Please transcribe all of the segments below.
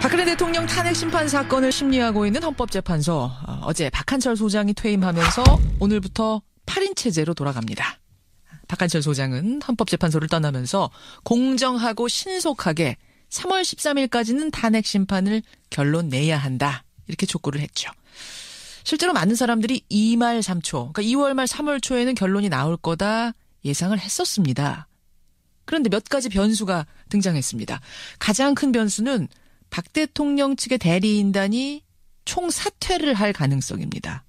박근혜 대통령 탄핵 심판 사건을 심리하고 있는 헌법재판소. 어제 박한철 소장이 퇴임하면서 오늘부터 8인 체제로 돌아갑니다. 박한철 소장은 헌법재판소를 떠나면서 공정하고 신속하게 3월 13일까지는 탄핵 심판을 결론 내야 한다. 이렇게 촉구를 했죠. 실제로 많은 사람들이 2말 3초, 그러니까 2월 말 3월 초에는 결론이 나올 거다 예상을 했었습니다. 그런데 몇 가지 변수가 등장했습니다. 가장 큰 변수는 박 대통령 측의 대리인단이 총사퇴를 할 가능성입니다.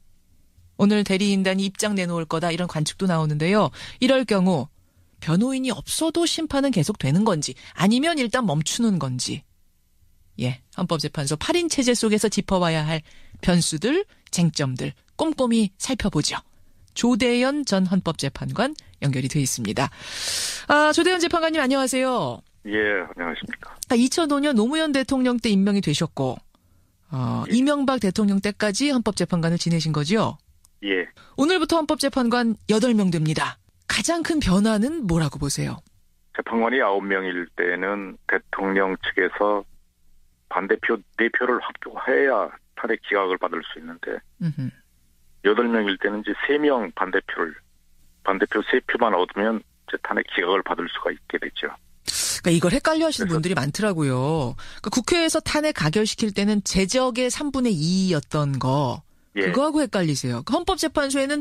오늘 대리인단이 입장 내놓을 거다 이런 관측도 나오는데요. 이럴 경우 변호인이 없어도 심판은 계속되는 건지 아니면 일단 멈추는 건지. 헌법재판소 8인 체제 속에서 짚어봐야 할 변수들, 쟁점들 꼼꼼히 살펴보죠. 조대연 전 헌법재판관 연결이 돼 있습니다. 조대연 재판관님 안녕하세요. 예, 안녕하십니까. 2005년 노무현 대통령 때 임명이 되셨고 이명박 대통령 때까지 헌법재판관을 지내신 거죠? 예. 오늘부터 헌법재판관 8명 됩니다. 가장 큰 변화는 뭐라고 보세요? 재판관이 9명일 때는 대통령 측에서 반대표 4표를 확보해야 탄핵 기각을 받을 수 있는데 8명일 때는 이제 3명 반대표 3표만 얻으면 이제 탄핵 기각을 받을 수가 있게 되죠. 그러니까 이걸 헷갈려 하시는 분들이 많더라고요. 그러니까 국회에서 탄핵 가결시킬 때는 제적의 3분의 2였던 거 그거하고 헷갈리세요. 헌법재판소에는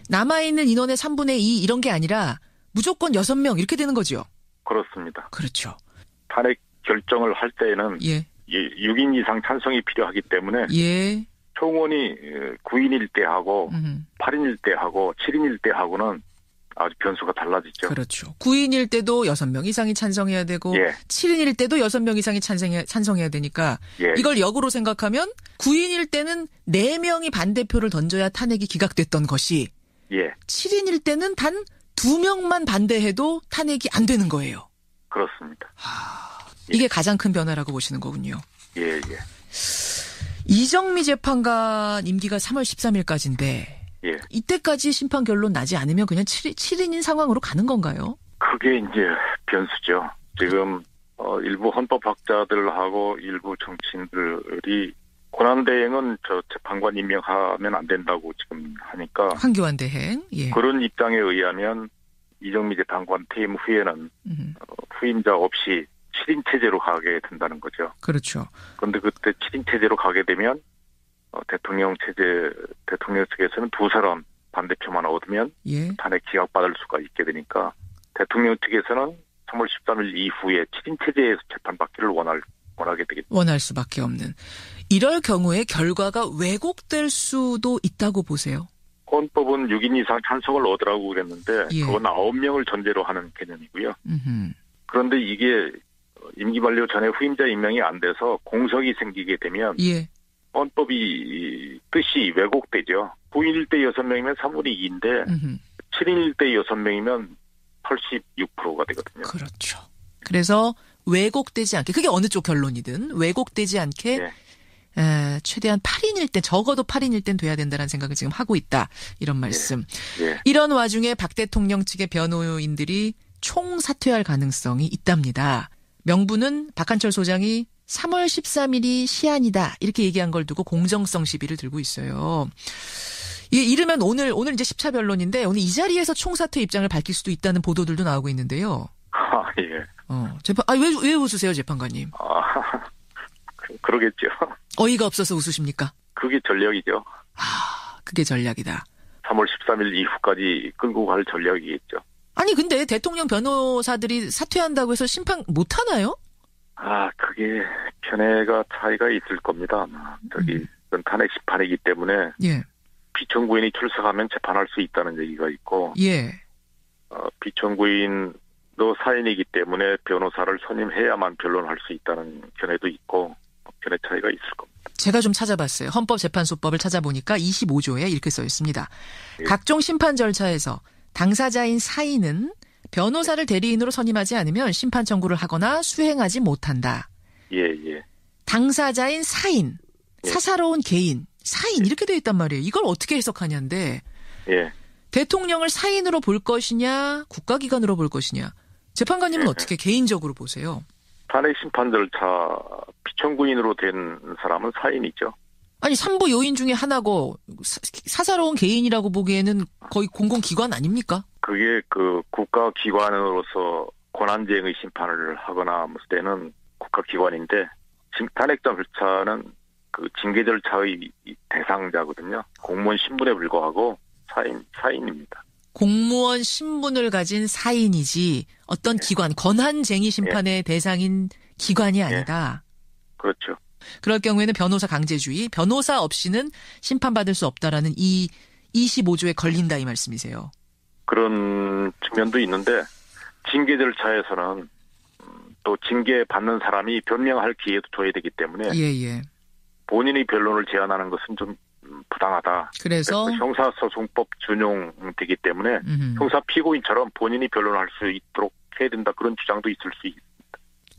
남아있는 인원의 3분의 2 이런 게 아니라 무조건 6명 이렇게 되는 거죠. 그렇습니다. 그렇죠. 탄핵 결정을 할 때에는 6인 이상 찬성이 필요하기 때문에 총원이 9인일 때 하고 8인일 때 하고 7인일 때 하고는 아주 변수가 달라지죠. 그렇죠. 9인일 때도 6명 이상이 찬성해야 되고 7인일 때도 6명 이상이 찬성해야 되니까 이걸 역으로 생각하면 9인일 때는 4명이 반대표를 던져야 탄핵이 기각됐던 것이 7인일 때는 단 2명만 반대해도 탄핵이 안 되는 거예요. 그렇습니다. 이게 가장 큰 변화라고 보시는 거군요. 예. 이정미 재판관 임기가 3월 13일까지인데 이때까지 심판 결론 나지 않으면 그냥 7인인 상황으로 가는 건가요? 그게 이제 변수죠. 지금 일부 헌법학자들하고 일부 정치인들이 권한대행은 저 재판관 임명하면 안 된다고 지금 하니까 황교안 대행. 그런 입장에 의하면 이정미 재판관 퇴임 후에는 후임자 없이 7인 체제로 가게 된다는 거죠. 그렇죠. 그런데 그때 7인 체제로 가게 되면 대통령 측에서는 2사람 반대표만 얻으면 탄핵 기각받을 수가 있게 되니까 대통령 측에서는 3월 13일 이후에 7인 체제에서 재판받기를 원하게 되겠죠. 원할 수밖에 없는. 이럴 경우에 결과가 왜곡될 수도 있다고 보세요? 헌법은 6인 이상 찬성을 얻으라고 그랬는데 그건 9명을 전제로 하는 개념이고요. 그런데 이게 임기 만료 전에 후임자 임명이 안 돼서 공석이 생기게 되면 헌법이 뜻이 왜곡되죠. 9인일 때 6명이면 3분의 2인데 7인일 때 6명이면 86%가 되거든요. 그렇죠. 그래서 왜곡되지 않게 그게 어느 쪽 결론이든 왜곡되지 않게 최대한 8인일 때 적어도 8인일 땐 돼야 된다는 생각을 지금 하고 있다. 이런 말씀. 이런 와중에 박 대통령 측의 변호인들이 총사퇴할 가능성이 있답니다. 명분은 박한철 소장이 3월 13일이 시한이다. 이렇게 얘기한 걸 두고 공정성 시비를 들고 있어요. 이게 이르면 오늘 이제 10차 변론인데 오늘 이 자리에서 총사퇴 입장을 밝힐 수도 있다는 보도들도 나오고 있는데요. 왜 웃으세요, 재판관님? 그러겠죠. 어이가 없어서 웃으십니까? 그게 전략이죠. 그게 전략이다. 3월 13일 이후까지 끌고 갈 전략이겠죠. 아니 근데 대통령 변호사들이 사퇴한다고 해서 심판 못 하나요? 그게 견해가 차이가 있을 겁니다. 그건 탄핵 심판이기 때문에 피청구인이 출석하면 재판할 수 있다는 얘기가 있고 피청구인도 사인이기 때문에 변호사를 선임해야만 변론할 수 있다는 견해도 있고 견해 차이가 있을 겁니다. 제가 좀 찾아봤어요. 헌법재판소법을 찾아보니까 25조에 이렇게 써 있습니다. 각종 심판 절차에서 당사자인 사인은 변호사를 대리인으로 선임하지 않으면 심판 청구를 하거나 수행하지 못한다. 당사자인 사인, 사사로운 개인, 사인 이렇게 되어 있단 말이에요. 이걸 어떻게 해석하냐인데 대통령을 사인으로 볼 것이냐 국가기관으로 볼 것이냐. 재판관님은 어떻게 개인적으로 보세요? 탄핵 심판 절차 피청구인으로 된 사람은 사인이죠. 아니 3부 요인 중에 하나고 사사로운 개인이라고 보기에는 거의 공공기관 아닙니까? 그게 그 국가기관으로서 권한쟁의 심판을 하거나 무슨 때는 국가기관인데 탄핵 절차는 그 징계 절차의 대상자거든요. 공무원 신분에 불과하고 사인입니다. 공무원 신분을 가진 사인이지 어떤 기관, 권한쟁의 심판의 대상인 기관이 아니다. 그렇죠. 그럴 경우에는 변호사 강제주의, 변호사 없이는 심판받을 수 없다라는 이 25조에 걸린다 이 말씀이세요. 그런 측면도 있는데 징계 절차에서는 또 징계 받는 사람이 변명할 기회도 줘야 되기 때문에 예. 본인이 변론을 제안하는 것은 좀 부당하다. 그래서 형사소송법 준용되기 때문에 형사 피고인처럼 본인이 변론할 수 있도록 해야 된다. 그런 주장도 있을 수 있습니다.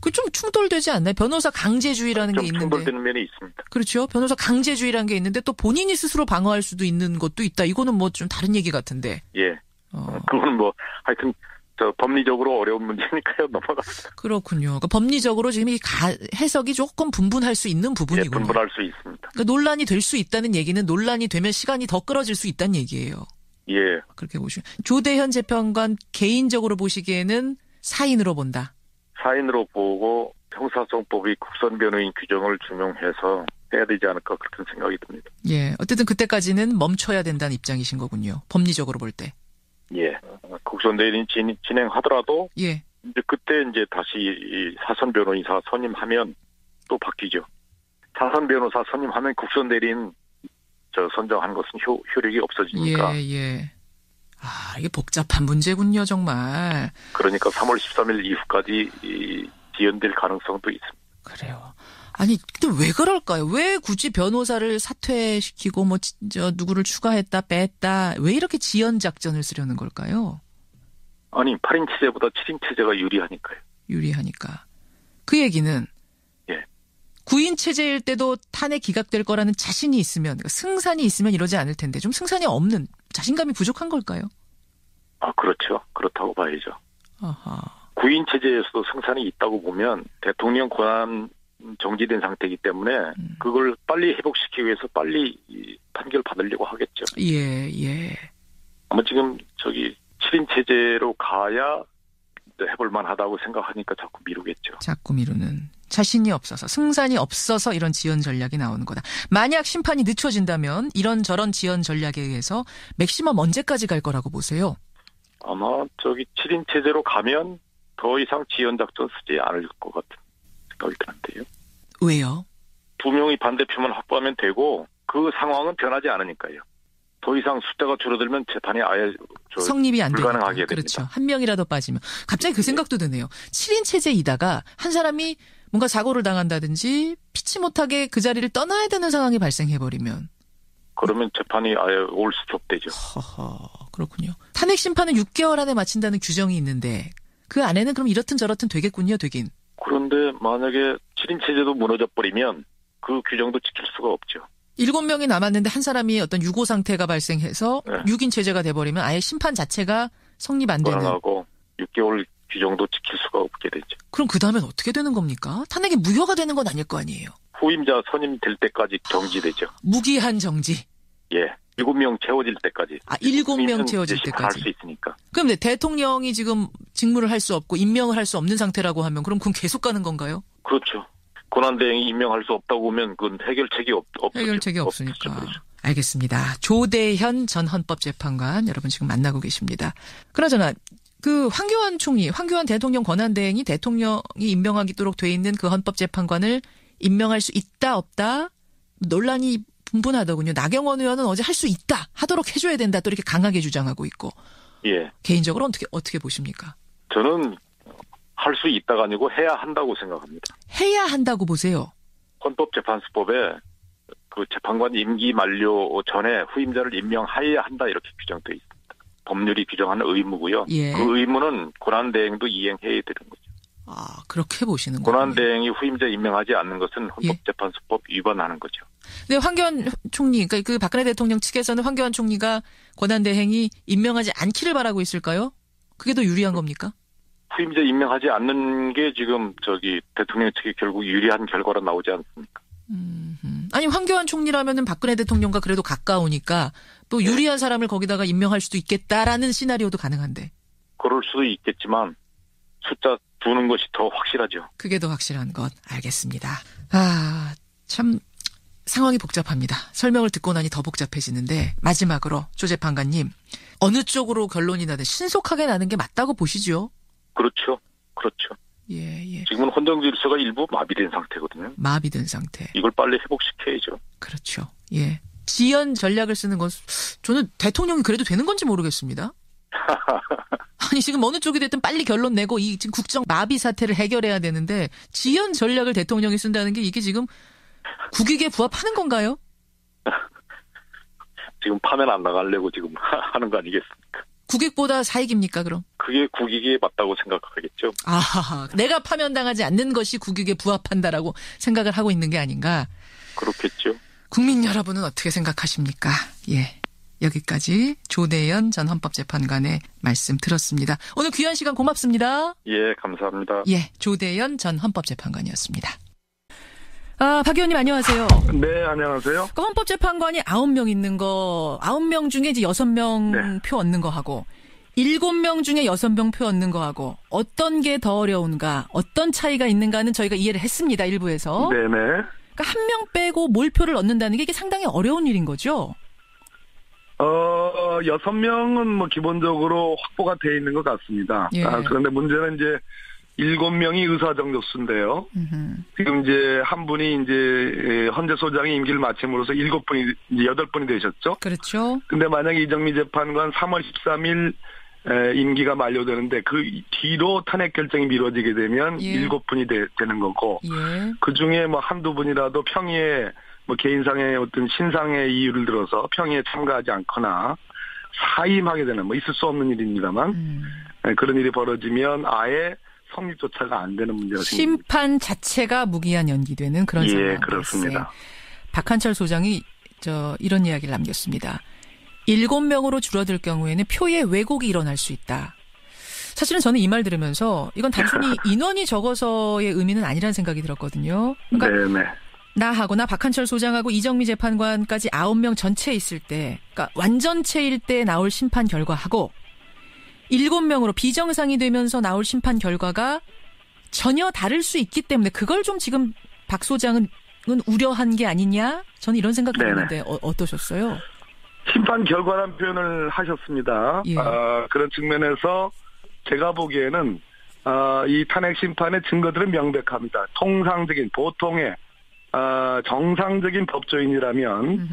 그 좀 충돌되지 않나요? 변호사 강제주의라는 게 있는데. 충돌되는 면이 있습니다. 그렇죠. 변호사 강제주의라는 게 있는데 또 본인이 스스로 방어할 수도 있는 것도 있다. 이거는 뭐 좀 다른 얘기 같은데. 예. 그건 뭐 하여튼 법리적으로 어려운 문제니까요. 넘어갑니다. 그렇군요. 그러니까 법리적으로 지금 이 해석이 조금 분분할 수 있는 부분이군요. 예, 분분할 수 있습니다. 그러니까 논란이 될 수 있다는 얘기는 논란이 되면 시간이 더 끌어질 수 있다는 얘기예요. 예. 그렇게 보시면 조대현 재판관 개인적으로 보시기에는 사인으로 본다. 사인으로 보고 형사소송법의 국선 변호인 규정을 준용해서 해야 되지 않을까 그렇게 생각이 듭니다. 예. 어쨌든 그때까지는 멈춰야 된다는 입장이신 거군요. 법리적으로 볼 때. 예. 국선 대리인 진행하더라도 예. 이제 그때 이제 다시 이 사선 변호인사 선임하면 또 바뀌죠. 사선 변호사 선임하면 국선 대리인 선정한 것은 효력이 없어지니까. 예. 아, 이게 복잡한 문제군요, 정말. 그러니까 3월 13일 이후까지 지연될 가능성도 있습니다. 그래요. 아니, 근데 왜 그럴까요? 왜 굳이 변호사를 사퇴시키고 누구를 추가했다, 뺐다, 왜 이렇게 지연 작전을 쓰려는 걸까요? 아니, 8인 체제보다 7인 체제가 유리하니까요. 유리하니까. 그 얘기는 9인 체제일 때도 탄핵 기각될 거라는 자신이 있으면, 그러니까 승산이 있으면 이러지 않을 텐데 좀 승산이 없는, 자신감이 부족한 걸까요? 아, 그렇죠. 그렇다고 봐야죠. 아하. 9인 체제에서도 승산이 있다고 보면 대통령 권한 정지된 상태이기 때문에 그걸 빨리 회복시키기 위해서 빨리 판결 받으려고 하겠죠. 예. 아마 지금 7인 체제로 가야 해볼 만하다고 생각하니까 자꾸 미루겠죠. 자꾸 미루는. 자신이 없어서, 승산이 없어서 이런 지연 전략이 나오는 거다. 만약 심판이 늦춰진다면 이런저런 지연 전략에 의해서 맥시멈 언제까지 갈 거라고 보세요? 아마 7인 체제로 가면 더 이상 지연 작전 쓰지 않을 것 같은 생각이 드는데요. 왜요? 2명의 반대표만 확보하면 되고 그 상황은 변하지 않으니까요. 더 이상 숫자가 줄어들면 재판이 아예 성립이 안 되니까. 불가능하게 됩니다. 그렇죠. 한 명이라도 빠지면. 갑자기 그 생각도 드네요. 7인 체제이다가 한 사람이 뭔가 사고를 당한다든지 피치 못하게 그 자리를 떠나야 되는 상황이 발생해버리면. 그러면 재판이 아예 올 스톱되죠. 허허, 그렇군요. 탄핵 심판은 6개월 안에 마친다는 규정이 있는데 그 안에는 그럼 이렇든 저렇든 되겠군요, 되긴. 그런데 만약에 7인 체제도 무너져 버리면 그 규정도 지킬 수가 없죠. 7명이 남았는데 한 사람이 어떤 유고 상태가 발생해서 6인 체제가 돼버리면 아예 심판 자체가 성립 안 되는. 불안하고 6개월 규정도 지킬 수가 없게 되죠. 그럼 그 다음엔 어떻게 되는 겁니까? 탄핵이 무효가 되는 건 아닐 거 아니에요. 후임자 선임될 때까지 정지되죠. 무기한 정지. 예. 7명 채워질 때까지. 7명 채워질 때까지. 할 수 있으니까. 그럼 대통령이 지금 직무를 할 수 없고 임명을 할 수 없는 상태라고 하면 그럼 그건 계속 가는 건가요? 그렇죠. 권한대행이 임명할 수 없다고 보면 그건 해결책이 없죠. 해결책이 없으니까. 알겠습니다. 조대현 전 헌법재판관 여러분 지금 만나고 계십니다. 그나저나 그 황교안 총리, 황교안 대통령 권한대행이 대통령이 임명하도록 돼 있는 그 헌법재판관을 임명할 수 있다 없다 논란이 분분하더군요. 나경원 의원은 어제 할 수 있다 하도록 해줘야 된다 또 이렇게 강하게 주장하고 있고. 예. 개인적으로 어떻게 보십니까? 저는 할 수 있다가 아니고 해야 한다고 생각합니다. 해야 한다고 보세요. 헌법재판소법에 그 재판관 임기 만료 전에 후임자를 임명해야 한다 이렇게 규정되어 있습니다. 법률이 규정하는 의무고요. 예. 그 의무는 권한대행도 이행해야 되는 거죠. 아, 그렇게 보시는 거군요. 권한대행이 후임자 임명하지 않는 것은 헌법재판소법 위반하는 거죠. 근데 황교안 총리, 그러니까 그 박근혜 대통령 측에서는 황교안 총리가 권한대행이 임명하지 않기를 바라고 있을까요? 그게 더 유리한 겁니까? 후임자 임명하지 않는 게 지금 대통령 측이 결국 유리한 결과로 나오지 않습니까? 아니 황교안 총리라면은 박근혜 대통령과 그래도 가까우니까 또 유리한 사람을 거기다가 임명할 수도 있겠다라는 시나리오도 가능한데. 그럴 수도 있겠지만 숫자 두는 것이 더 확실하죠. 그게 더 확실한 것. 알겠습니다. 아, 참 상황이 복잡합니다. 설명을 듣고 나니 더 복잡해지는데 마지막으로 조 재판관님 어느 쪽으로 결론이 나든 신속하게 나는 게 맞다고 보시죠? 그렇죠. 예. 지금은 헌정 질서가 일부 마비된 상태거든요. 마비된 상태. 이걸 빨리 회복시켜야죠. 그렇죠. 예. 지연 전략을 쓰는 건 저는 대통령이 그래도 되는 건지 모르겠습니다. 아니 지금 어느 쪽이 됐든 빨리 결론 내고 이 지금 국정 마비 사태를 해결해야 되는데 지연 전략을 대통령이 쓴다는 게 이게 지금 국익에 부합하는 건가요? 지금 파면 안 나가려고 지금 하는 거 아니겠습니까? 국익보다 사익입니까 그럼? 그게 국익에 맞다고 생각하겠죠. 아, 내가 파면당하지 않는 것이 국익에 부합한다라고 생각을 하고 있는 게 아닌가? 그렇겠죠. 국민 여러분은 어떻게 생각하십니까? 예. 여기까지 조대연 전 헌법재판관의 말씀 들었습니다. 오늘 귀한 시간 고맙습니다. 예, 감사합니다. 예, 조대연 전 헌법재판관이었습니다. 아, 박 의원님 안녕하세요. 네, 안녕하세요. 그 헌법재판관이 9명 있는 거, 9명 중에 이제 6명 표 얻는 거 하고, 7명 중에 6명 표 얻는 거 하고, 어떤 게 더 어려운가, 어떤 차이가 있는가는 저희가 이해를 했습니다, 일부에서. 네네. 그러니까 한 명 빼고 몰표를 얻는다는 게 이게 상당히 어려운 일인 거죠? 6명은 뭐 기본적으로 확보가 돼 있는 것 같습니다. 예. 그런데 문제는 이제 7명이 의사정족수인데요. 지금 이제 한 분이 이제 헌재 소장이 임기를 마침으로써 7분이, 이제 8분이 되셨죠. 그렇죠. 근데 만약에 이정미 재판관 3월 13일 임기가 만료되는데 그 뒤로 탄핵 결정이 미뤄지게 되면 7분이 되는 거고. 예. 그 중에 뭐 한두 분이라도 평의에 뭐 개인상의 어떤 신상의 이유를 들어서 평의에 참가하지 않거나 사임하게 되는 뭐 있을 수 없는 일입니다만 그런 일이 벌어지면 아예 성립조차가 안 되는 문제가 생깁니다. 심판 자체가 무기한 연기되는 그런 상황. 예, 그렇습니다. 박한철 소장이 이런 이야기를 남겼습니다. 7명으로 줄어들 경우에는 표의 왜곡이 일어날 수 있다. 사실은 저는 이 말 들으면서 이건 단순히 인원이 적어서의 의미는 아니라는 생각이 들었거든요. 그러니까 네네. 나하고나 박한철 소장하고 이정미 재판관까지 9명 전체 있을 때, 그러니까 완전체일 때 나올 심판 결과하고 7명으로 비정상이 되면서 나올 심판 결과가 전혀 다를 수 있기 때문에 그걸 좀 지금 박 소장은 우려한 게 아니냐? 저는 이런 생각이 드는데 어떠셨어요? 심판 결과란 표현을 하셨습니다. 예. 그런 측면에서 제가 보기에는 이 탄핵 심판의 증거들은 명백합니다. 통상적인 보통의 정상적인 법조인이라면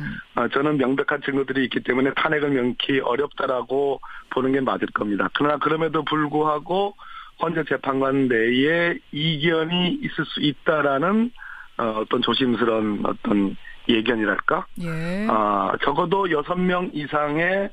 저는 명백한 증거들이 있기 때문에 탄핵을 명키 어렵다라고 보는 게 맞을 겁니다. 그러나 그럼에도 불구하고 헌재 재판관 내에 이견이 있을 수 있다라는 어떤 조심스러운 어떤 예견이랄까? 예. 적어도 6명 이상의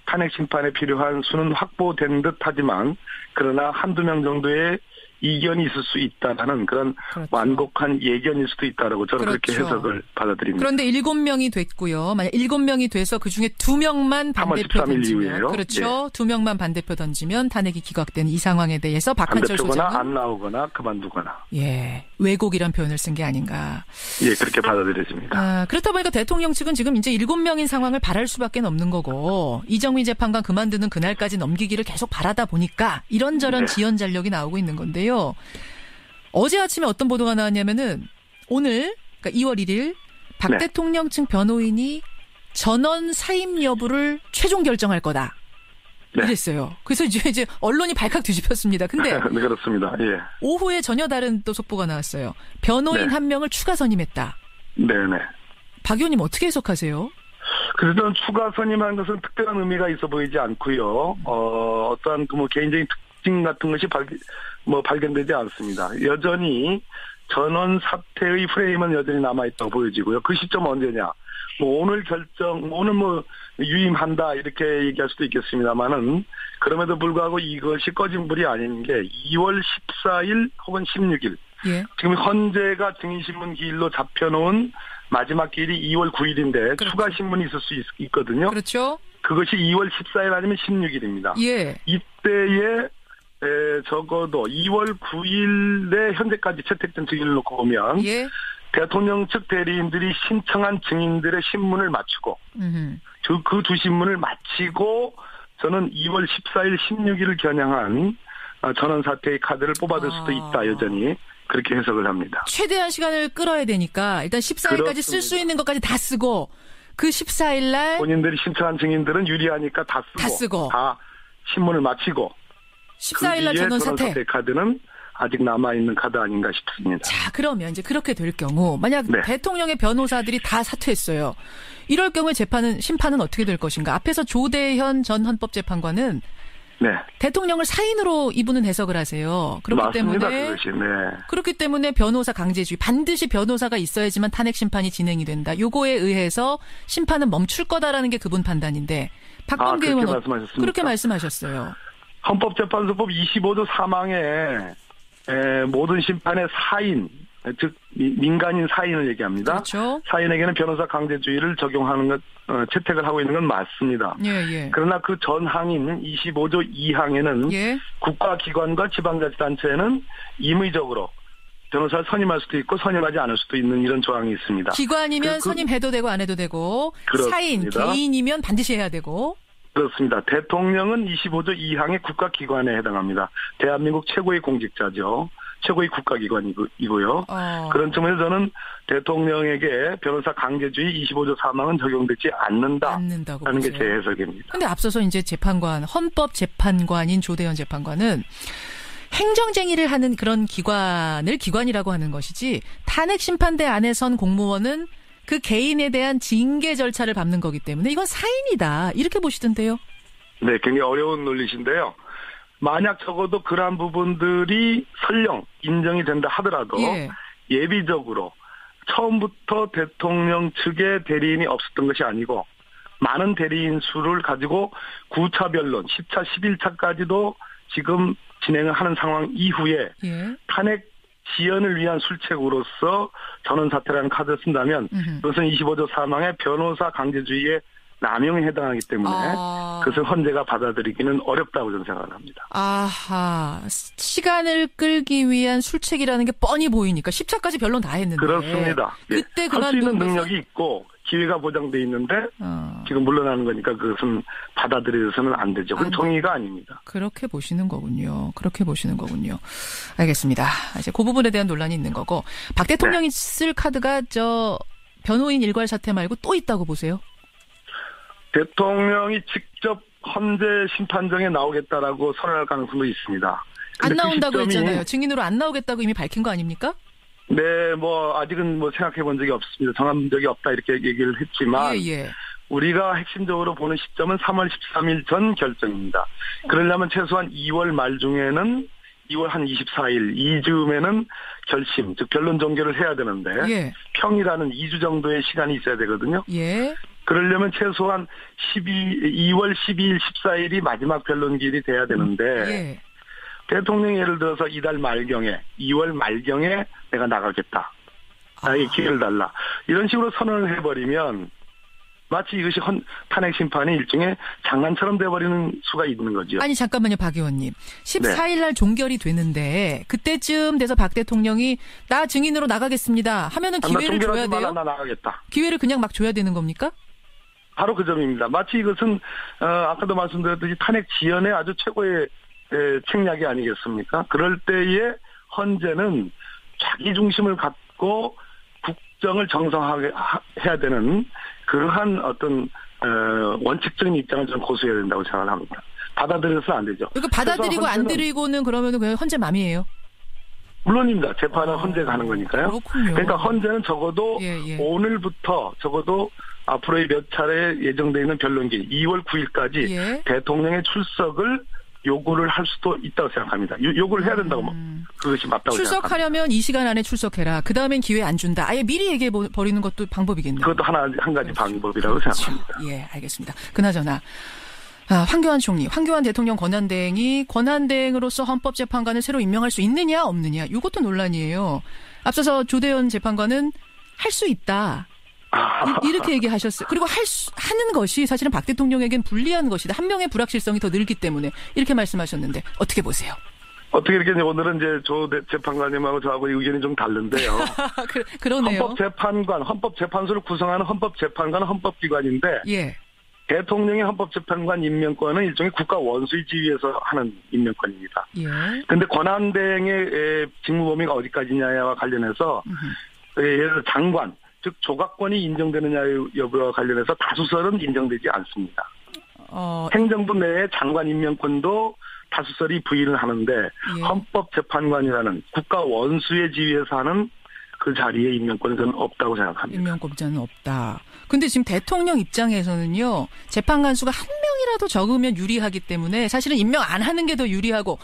탄핵 심판에 필요한 수는 확보된 듯 하지만 그러나 한두 명 정도의 이견이 있을 수 있다는 그런 그렇죠. 완곡한 예견일 수도 있다라고 저는 그렇죠. 그렇게 해석을 받아들입니다. 그런데 7명이 됐고요. 만약 7명이 돼서 그중에 2명만 반대표 3월 13일 던지면 이후에요. 그렇죠. 2명만 반대표 던지면 탄핵이 기각되는 이 상황에 대해서 박한철 반대표거나 소장은 안 나오거나 그만두거나. 예, 왜곡이란 표현을 쓴 게 아닌가. 예, 그렇게 받아들여집니다. 그렇다 보니까 대통령 측은 지금 이제 7명인 상황을 바랄 수밖에 없는 거고 이정미 재판관 그만두는 그날까지 넘기기를 계속 바라다 보니까 이런저런 지연 전력이 나오고 있는 건데요. 어제 아침에 어떤 보도가 나왔냐면은 오늘 그러니까 2월 1일 박 대통령 측 변호인이 전원 사임 여부를 최종 결정할 거다. 이랬어요. 그래서 이제 언론이 발칵 뒤집혔습니다. 근데 네, 그렇습니다. 예. 오후에 전혀 다른 또 속보가 나왔어요. 변호인 한 명을 추가 선임했다. 네네. 박 의원님 어떻게 해석하세요? 그래서 저는 추가 선임한 것은 특별한 의미가 있어 보이지 않고요. 어떠한 그 뭐 개인적인 특징 같은 것이 발견되지 않습니다. 여전히 전원 사퇴의 프레임은 여전히 남아있다고 보여지고요. 그 시점 언제냐? 오늘 오늘 유임한다 이렇게 얘기할 수도 있겠습니다만은 그럼에도 불구하고 이것이 꺼진 불이 아닌 게 2월 14일 혹은 16일. 예. 지금 헌재가 증인신문 기일로 잡혀놓은 마지막 기일이 2월 9일인데 그렇죠. 추가 신문이 있을 수 있거든요. 그렇죠. 그것이 2월 14일 아니면 16일입니다. 예. 이때에 적어도 2월 9일에 현재까지 채택된 증인을 놓고 보면 예. 대통령 측 대리인들이 신청한 증인들의 신문을 마치고 그 두 신문을 마치고 저는 2월 14일, 16일을 겨냥한 전원사퇴의 카드를 뽑아줄 수도 있다. 여전히 그렇게 해석을 합니다. 최대한 시간을 끌어야 되니까 일단 14일까지 쓸 수 있는 것까지 다 쓰고 그 14일 날 본인들이 신청한 증인들은 유리하니까 다 쓰고 다 신문을 마치고 14일 날 전원사퇴 카드는 아직 남아있는 카드 아닌가 싶습니다. 자, 그러면 이제 그렇게 될 경우 만약 네. 대통령의 변호사들이 다 사퇴했어요. 이럴 경우에 심판은 어떻게 될 것인가? 앞에서 조대현 전 헌법재판관은 네. 대통령을 사인으로 이분은 해석을 하세요. 그렇기 맞습니다, 때문에 그것이. 네. 그렇기 때문에 변호사 강제주의 반드시 변호사가 있어야지만 탄핵 심판이 진행이 된다. 요거에 의해서 심판은 멈출 거다라는 게 그분 판단인데 박범계 의원 말씀하셨습니까? 그렇게 말씀하셨어요. 헌법재판소법 25조 3항에 모든 심판의 사인, 즉 민간인 사인을 얘기합니다. 그렇죠. 사인에게는 변호사 강제주의를 적용하는 것 채택을 하고 있는 건 맞습니다. 예. 그러나 그 전항인 25조 2항에는 예. 국가기관과 지방자치단체는 임의적으로 변호사를 선임할 수도 있고 선임하지 않을 수도 있는 이런 조항이 있습니다. 기관이면 선임해도 되고 안 해도 되고 그렇습니다. 사인, 개인이면 반드시 해야 되고 그렇습니다. 대통령은 25조 2항의 국가기관에 해당합니다. 대한민국 최고의 공직자죠. 최고의 국가기관이고요. 그런 측면에서 저는 대통령에게 변호사 강제주의 25조 3항은 적용되지 않는다라는 게 제 해석입니다. 그런데 앞서서 이제 재판관, 헌법재판관인 조대현 재판관은 행정쟁의를 하는 그런 기관을 기관이라고 하는 것이지 탄핵심판대 안에 선 공무원은 그 개인에 대한 징계 절차를 밟는 거기 때문에 이건 사인이다. 이렇게 보시던데요. 네, 굉장히 어려운 논리신데요. 만약 적어도 그러한 부분들이 설령 인정이 된다 하더라도 예비적으로 처음부터 대통령 측의 대리인이 없었던 것이 아니고 많은 대리인 수를 가지고 9차 변론, 10차, 11차까지도 지금 진행을 하는 상황 이후에 탄핵 지연을 위한 술책으로서 전원사퇴라는 카드를 쓴다면 그것은 25조 3항의 변호사 강제주의의 남용에 해당하기 때문에 그것을 헌재가 받아들이기는 어렵다고 저는 생각을 합니다. 아하. 시간을 끌기 위한 술책이라는 게 뻔히 보이니까 10차까지 변론 다 했는데. 그렇습니다. 그때 할 수 있는 능력이 있고 기회가 보장돼 있는데 지금 물러나는 거니까 그것은 받아들여서는 안 되죠. 그건 정의가 아닙니다. 그렇게 보시는 거군요. 알겠습니다. 이제 그 부분에 대한 논란이 있는 거고 박 대통령이 쓸 카드가 변호인 일괄 사퇴 말고 또 있다고 보세요? 대통령이 직접 헌재 심판정에 나오겠다라고 선언할 가능성도 있습니다. 안 나온다고 했잖아요. 증인으로 안 나오겠다고 이미 밝힌 거 아닙니까? 네, 아직은 생각해 본 적이 없습니다. 정한 적이 없다 이렇게 얘기를 했지만 우리가 핵심적으로 보는 시점은 3월 13일 전 결정입니다. 그러려면 최소한 2월 말 중에는 2월 한 24일 이즈음에는 결심, 즉 변론 종결을 해야 되는데 평이라는 2주 정도의 시간이 있어야 되거든요. 그러려면 최소한 2월 12일, 14일이 마지막 변론기일이 돼야 되는데 대통령이 예를 들어서 이달 말경에 2월 말경에 내가 나가겠다. 나에게 기회를 달라. 이런 식으로 선언을 해버리면 마치 이것이 탄핵 심판이 일종의 장난처럼 돼버리는 수가 있는 거죠. 아니 잠깐만요. 박 의원님. 14일 날 종결이 되는데 그때쯤 돼서 박 대통령이 나 증인으로 나가겠습니다 하면은 기회를 줘야 돼요? 나 나가겠다. 기회를 그냥 막 줘야 되는 겁니까? 바로 그 점입니다. 마치 이것은 아까도 말씀드렸듯이 탄핵 지연의 아주 최고의 책략이 아니겠습니까? 그럴 때에 헌재는 자기 중심을 갖고 국정을 정상화하게 해야 되는 그러한 어떤 원칙적인 입장을 좀 고수해야 된다고 생각을 합니다. 받아들여서 안 되죠. 그러니까 받아들이고 안 들이고는 그러면은 그냥 헌재 맘이에요? 물론입니다. 재판은 헌재가 하는 거니까요. 그렇군요. 그러니까 헌재는 적어도 오늘부터 적어도 앞으로의 몇 차례 예정되어 있는 변론기 2월 9일까지 대통령의 출석을 요구를 할 수도 있다고 생각합니다. 요구를 해야 된다고 그것이 맞다고 생각합니다. 출석하려면 이 시간 안에 출석해라. 그 다음엔 기회 안 준다. 아예 미리 얘기해 버리는 것도 방법이겠네요. 그것도 한 가지 방법이라고 생각합니다. 예, 알겠습니다. 그나저나 황교안 총리, 황교안 대통령 권한대행이 권한대행으로서 헌법재판관을 새로 임명할 수 있느냐 없느냐 이것도 논란이에요. 앞서서 조대현 재판관은 할 수 있다. 이렇게 얘기하셨어요. 그리고 하는 것이 사실은 박 대통령에겐 불리한 것이다. 한 명의 불확실성이 더 늘기 때문에 이렇게 말씀하셨는데 어떻게 보세요? 어떻게 이렇게 오늘은 이제 조 재판관님하고 저하고 의견이 좀 다른데요. 그러네요. 헌법재판소를 구성하는 헌법재판관은 헌법기관인데 예. 대통령의 헌법재판관 임명권은 일종의 국가 원수의 지위에서 하는 임명권입니다. 그런데 권한대행의 직무 범위가 어디까지냐와 관련해서 예를 들어 장관, 즉 조각권이 인정되느냐 여부와 관련해서 다수설은 인정되지 않습니다. 행정부 내에 장관 임명권도 다수설이 부인을 하는데 헌법재판관이라는 국가 원수의 지위에서 하는 그 자리에 임명권은 저는 없다고 생각합니다. 임명권자는 없다. 근데 지금 대통령 입장에서는요. 재판관 수가 한 명이라도 적으면 유리하기 때문에 사실은 임명 안 하는 게 더 유리하고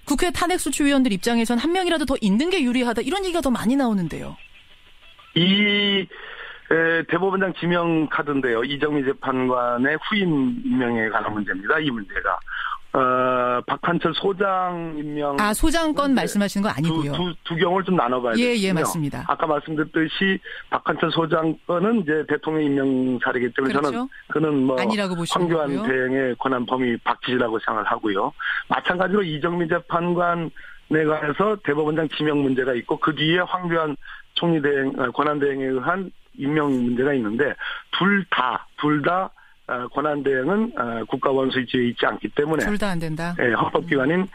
국회 탄핵소추위원들 입장에서는 한 명이라도 더 있는 게 유리하다. 이런 얘기가 더 많이 나오는데요. 이 대법원장 지명 카드인데요. 이정미 재판관의 후임 임명에 관한 문제입니다. 이 문제가. 박한철 소장 임명. 소장권 말씀하시는 거 아니고요. 두 경우를 좀 나눠봐야 되거든요. 예, 맞습니다. 아까 말씀드렸듯이 박한철 소장권은 이제 대통령 임명 사례이기 때문에 그렇죠? 저는 그는 뭐 아니라고 보시는 황교안 거고요. 대행의 권한 범위 박지라고 생각을 하고요. 마찬가지로 이정미 재판관에 관해서 대법원장 지명 문제가 있고 그 뒤에 황교안 총리 대행 권한 대행에 의한 임명 문제가 있는데 둘 다 권한대행은 국가 원수의 지위에 있지 않기 때문에 둘 다 안 된다. 헌법기관인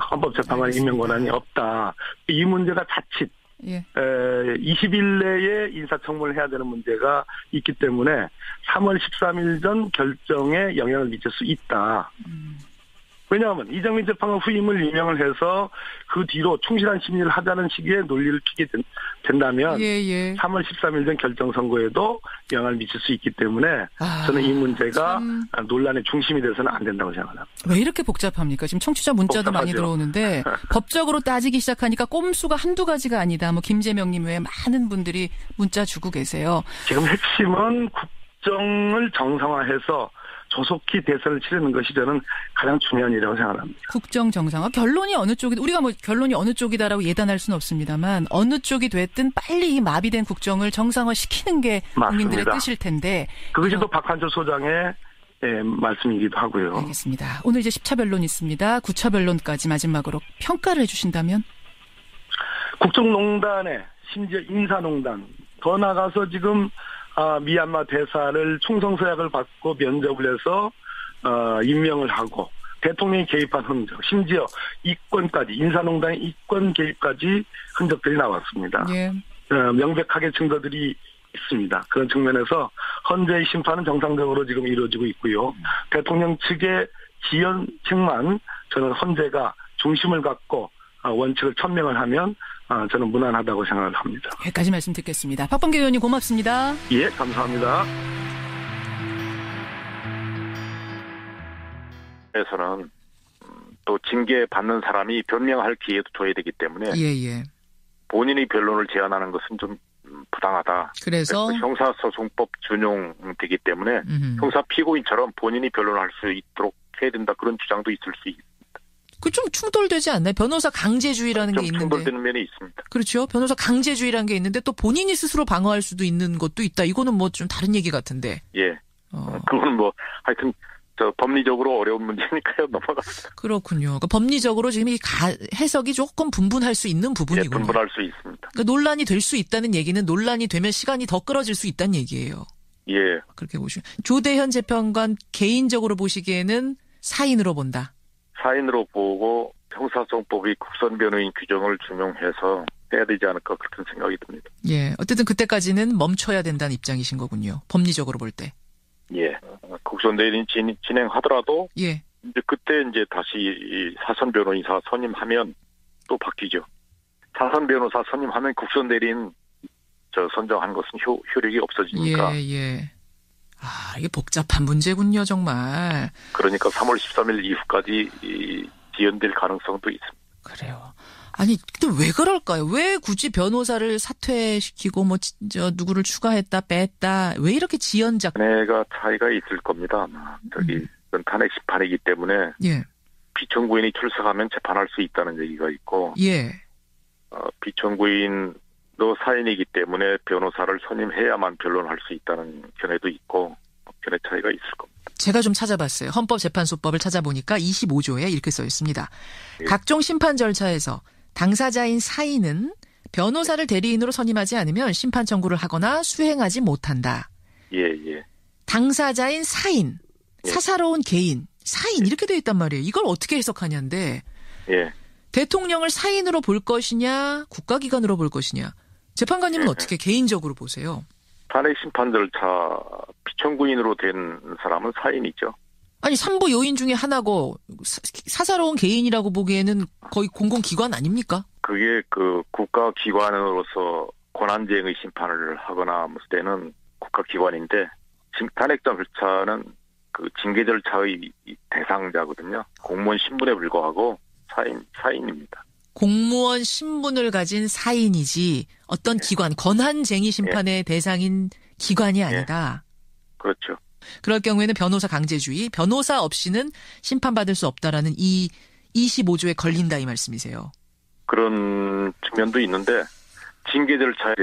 헌법재판관 임명 권한이 없다. 이 문제가 자칫 20일 내에 인사청문을 해야 되는 문제가 있기 때문에 3월 13일 전 결정에 영향을 미칠 수 있다. 왜냐하면 이정미 재판관 후임을 임명을 해서 그 뒤로 충실한 심리를 하자는 식의 논리를 피게 된다면 3월 13일 전 결정 선고에도 영향을 미칠 수 있기 때문에 저는 이 문제가 논란의 중심이 돼서는 안 된다고 생각합니다. 왜 이렇게 복잡합니까? 지금 청취자 문자도 복잡하죠. 많이 들어오는데 법적으로 따지기 시작하니까 꼼수가 한두 가지가 아니다. 뭐 김재명님 외에 많은 분들이 문자 주고 계세요. 지금 핵심은 국정을 정상화해서 조속히 대선을 치르는 것이 저는 가장 중요한 일이라고 생각합니다. 국정 정상화. 결론이 어느 쪽이 우리가 뭐 결론이 어느 쪽이다라고 예단할 수는 없습니다만 어느 쪽이 됐든 빨리 이 마비된 국정을 정상화시키는 게 국민들의 뜻일 텐데. 그것이 또 박한철 소장의 말씀이기도 하고요. 알겠습니다. 오늘 이제 10차 변론 있습니다. 9차 변론까지 마지막으로 평가를 해주신다면? 국정농단에 심지어 인사농단 더 나가서 지금 미얀마 대사를 충성서약을 받고 면접을 해서 임명을 하고 대통령이 개입한 흔적, 심지어 이권까지 인사농단의 이권 개입까지 흔적들이 나왔습니다. 명백하게 증거들이 있습니다. 그런 측면에서 헌재의 심판은 정상적으로 지금 이루어지고 있고요. 대통령 측의 지연책만 저는 헌재가 중심을 갖고 원칙을 천명을 하면 저는 무난하다고 생각을 합니다. 여기까지 말씀 듣겠습니다. 박범계 의원님 고맙습니다. 예, 감사합니다. 에서는 또 징계 받는 사람이 변명할 기회도 줘야 되기 때문에 본인이 변론을 제안하는 것은 좀 부당하다. 그래서 형사소송법 준용되기 때문에 형사 피고인처럼 본인이 변론할 수 있도록 해야 된다. 그런 주장도 있을 수 있습니다. 그 좀 충돌되지 않나요? 변호사 강제주의라는 게 있는데. 충돌되는 면이 있습니다. 그렇죠. 변호사 강제주의라는 게 있는데 또 본인이 스스로 방어할 수도 있는 것도 있다. 이거는 뭐 좀 다른 얘기 같은데. 그건 뭐 하여튼 법리적으로 어려운 문제니까요. 넘어갑니다. 그렇군요. 그러니까 법리적으로 지금 이 해석이 조금 분분할 수 있는 부분이군요. 분분할 수 있습니다. 그러니까 논란이 될 수 있다는 얘기는 논란이 되면 시간이 더 끌어질 수 있다는 얘기예요. 그렇게 보시면. 조대현 재판관 개인적으로 보시기에는 사인으로 본다. 사인으로 보고 형사소송법이 국선 변호인 규정을 준용해서 해야 되지 않을까 그런 생각이 듭니다. 어쨌든 그때까지는 멈춰야 된다는 입장이신 거군요. 법리적으로 볼 때. 국선 변호인 진행하더라도 이제 그때 이제 다시 사선 변호인사 선임하면 또 바뀌죠. 사선 변호사 선임하면 국선 대리인 선정한 것은 효력이 없어지니까. 이게 복잡한 문제군요, 정말. 그러니까 3월 13일 이후까지 지연될 가능성도 있습니다. 그래요. 아니, 근데 왜 그럴까요? 왜 굳이 변호사를 사퇴시키고 누구를 추가했다, 뺐다, 왜 이렇게 지연작? 내가 차이가 있을 겁니다. 이건 탄핵 심판이기 때문에. 비청구인이 출석하면 재판할 수 있다는 얘기가 있고. 비청구인도 사인이기 때문에 변호사를 선임해야만 변론할 수 있다는 견해도 있고 견해 차이가 있을 겁니다. 제가 좀 찾아봤어요. 헌법재판소법을 찾아보니까 25조에 이렇게 써 있습니다. 예. 각종 심판 절차에서 당사자인 사인은 변호사를 대리인으로 선임하지 않으면 심판 청구를 하거나 수행하지 못한다. 예. 당사자인 사인, 예. 사사로운 개인, 사인 이렇게 돼 있단 말이에요. 이걸 어떻게 해석하냐인데 예. 대통령을 사인으로 볼 것이냐 국가기관으로 볼 것이냐. 재판관님은 어떻게 개인적으로 보세요? 탄핵 심판 절차 피청구인으로 된 사람은 사인이죠. 아니 3부 요인 중에 하나고 사사로운 개인이라고 보기에는 거의 공공기관 아닙니까? 그게 그 국가기관으로서 권한쟁의 심판을 하거나 무슨 때는 국가기관인데 탄핵 절차는 그 징계 절차의 대상자거든요. 공무원 신분에 불과하고 사인입니다. 공무원 신분을 가진 사인이지 어떤 기관, 권한쟁의 심판의 대상인 기관이 아니다. 그렇죠. 그럴 경우에는 변호사 강제주의, 변호사 없이는 심판받을 수 없다라는 이 25조에 걸린다 이 말씀이세요. 그런 측면도 있는데 징계 절차에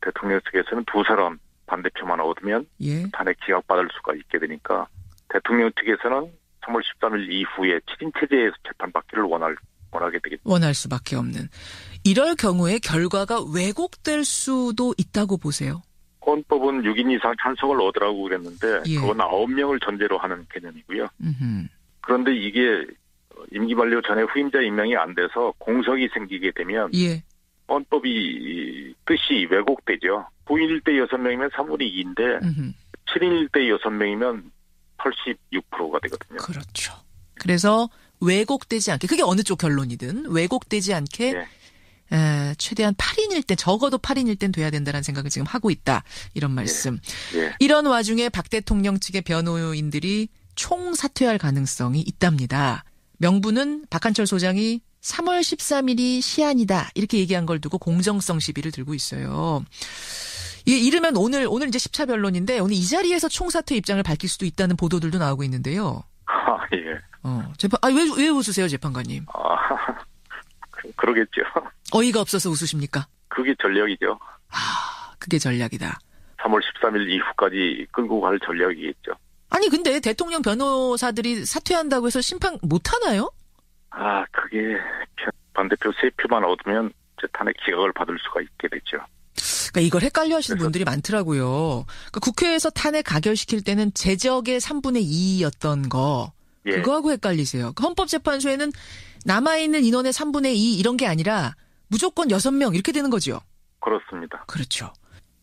대통령 측에서는 두 사람 반대표만 얻으면 예. 탄핵 기각받을 수가 있게 되니까 대통령 측에서는 3월 13일 이후에 7인 체제에서 재판받기를 원하게 되겠죠. 원할 수밖에 없는. 이럴 경우에 결과가 왜곡될 수도 있다고 보세요. 헌법은 6인 이상 찬성을 얻으라고 그랬는데 예. 그건 9명을 전제로 하는 개념이고요. 음흠. 그런데 이게 임기 만료 전에 후임자 임명이 안 돼서 공석이 생기게 되면 예. 헌법이 뜻이 왜곡되죠. 9인일 때 6명이면 3분의 2인데 7인일 때 6명이면 86%가 되거든요. 그렇죠. 그래서 왜곡되지 않게 그게 어느 쪽 결론이든 왜곡되지 않게 예. 최대한 8인일 때 적어도 8인일 땐 돼야 된다는 생각을 지금 하고 있다. 이런 말씀. 예. 이런 와중에 박 대통령 측의 변호인들이 총사퇴할 가능성이 있답니다. 명분은 박한철 소장이 3월 13일이 시한이다. 이렇게 얘기한 걸 두고 공정성 시비를 들고 있어요. 이르면 오늘 이제 10차 변론인데 오늘 이 자리에서 총사퇴 입장을 밝힐 수도 있다는 보도들도 나오고 있는데요. 예. 왜 웃으세요, 재판관님? 그러겠죠. 어이가 없어서 웃으십니까? 그게 전략이죠. 그게 전략이다. 3월 13일 이후까지 끌고 갈 전략이겠죠. 아니, 근데 대통령 변호사들이 사퇴한다고 해서 심판 못 하나요? 그게 반대표 3표만 얻으면 탄핵 기각을 받을 수가 있게 되죠. 그러니까 이걸 헷갈려 하시는 분들이 많더라고요. 그러니까 국회에서 탄핵 가결시킬 때는 제적의 3분의 2였던 거. 예. 그거하고 헷갈리세요. 헌법재판소에는 남아있는 인원의 3분의 2 이런 게 아니라 무조건 6명 이렇게 되는 거죠. 그렇습니다. 그렇죠.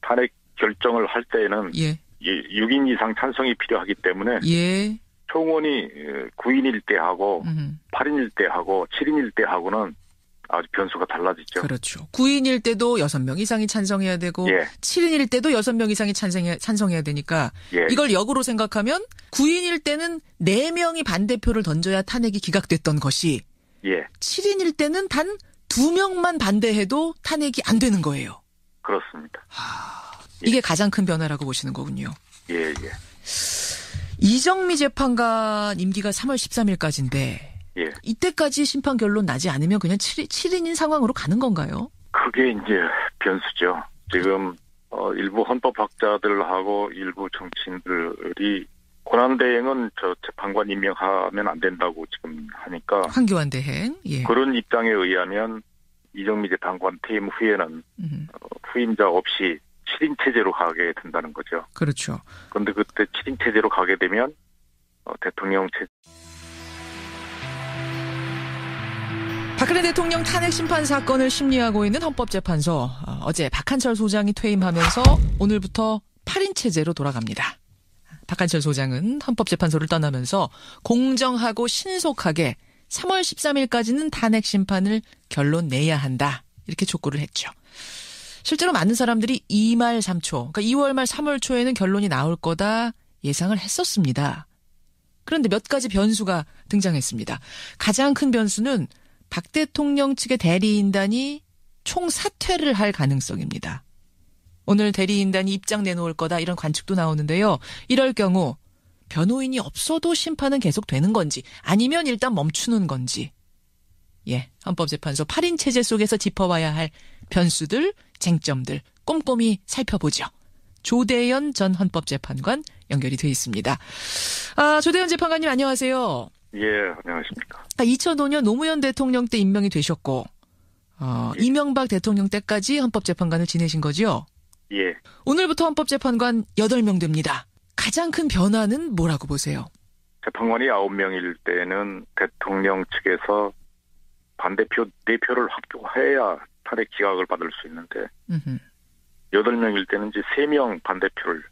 탄핵 결정을 할 때는 예. 6인 이상 찬성이 필요하기 때문에 예. 총원이 9인일 때 하고 8인일 때 하고 7인일 때 하고는 아주 변수가 달라지죠. 그렇죠. 9인일 때도 6명 이상이 찬성해야 되고 예. 7인일 때도 6명 이상이 찬성해야 되니까 예. 이걸 역으로 생각하면 9인일 때는 4명이 반대표를 던져야 탄핵이 기각됐던 것이 예. 7인일 때는 단 2명만 반대해도 탄핵이 안 되는 거예요. 그렇습니다. 이게 가장 큰 변화라고 보시는 거군요. 예. 이정미 재판관 임기가 3월 13일까지인데 예. 이때까지 심판 결론 나지 않으면 그냥 7인인 상황으로 가는 건가요? 그게 이제 변수죠. 지금 일부 헌법학자들하고 일부 정치인들이 권한대행은 재판관 임명하면 안 된다고 지금 하니까 황교안 대행. 예. 그런 입장에 의하면 이정미 재판관 퇴임 후에는 후임자 없이 7인 체제로 가게 된다는 거죠. 그렇죠. 그런데 그때 7인 체제로 가게 되면 대통령 체제 박근혜 대통령 탄핵 심판 사건을 심리하고 있는 헌법재판소. 어제 박한철 소장이 퇴임하면서 오늘부터 8인 체제로 돌아갑니다. 박한철 소장은 헌법재판소를 떠나면서 공정하고 신속하게 3월 13일까지는 탄핵 심판을 결론 내야 한다. 이렇게 촉구를 했죠. 실제로 많은 사람들이 2말 3초, 그러니까 2월 말 3월 초에는 결론이 나올 거다 예상을 했었습니다. 그런데 몇 가지 변수가 등장했습니다. 가장 큰 변수는 박 대통령 측의 대리인단이 총사퇴를 할 가능성입니다. 오늘 대리인단이 입장 내놓을 거다 이런 관측도 나오는데요. 이럴 경우 변호인이 없어도 심판은 계속되는 건지 아니면 일단 멈추는 건지. 예, 헌법재판소 8인 체제 속에서 짚어봐야 할 변수들, 쟁점들 꼼꼼히 살펴보죠. 조대연 전 헌법재판관 연결이 돼 있습니다. 조대연 재판관님 안녕하세요. 예, 안녕하십니까. 2005년 노무현 대통령 때 임명이 되셨고 예. 이명박 대통령 때까지 헌법재판관을 지내신 거죠? 예. 오늘부터 헌법재판관 8명 됩니다. 가장 큰 변화는 뭐라고 보세요? 재판관이 9명일 때는 대통령 측에서 반대표 4표를 확보해야 탄핵 기각을 받을 수 있는데 8명일 때는 이제 3명 반대표를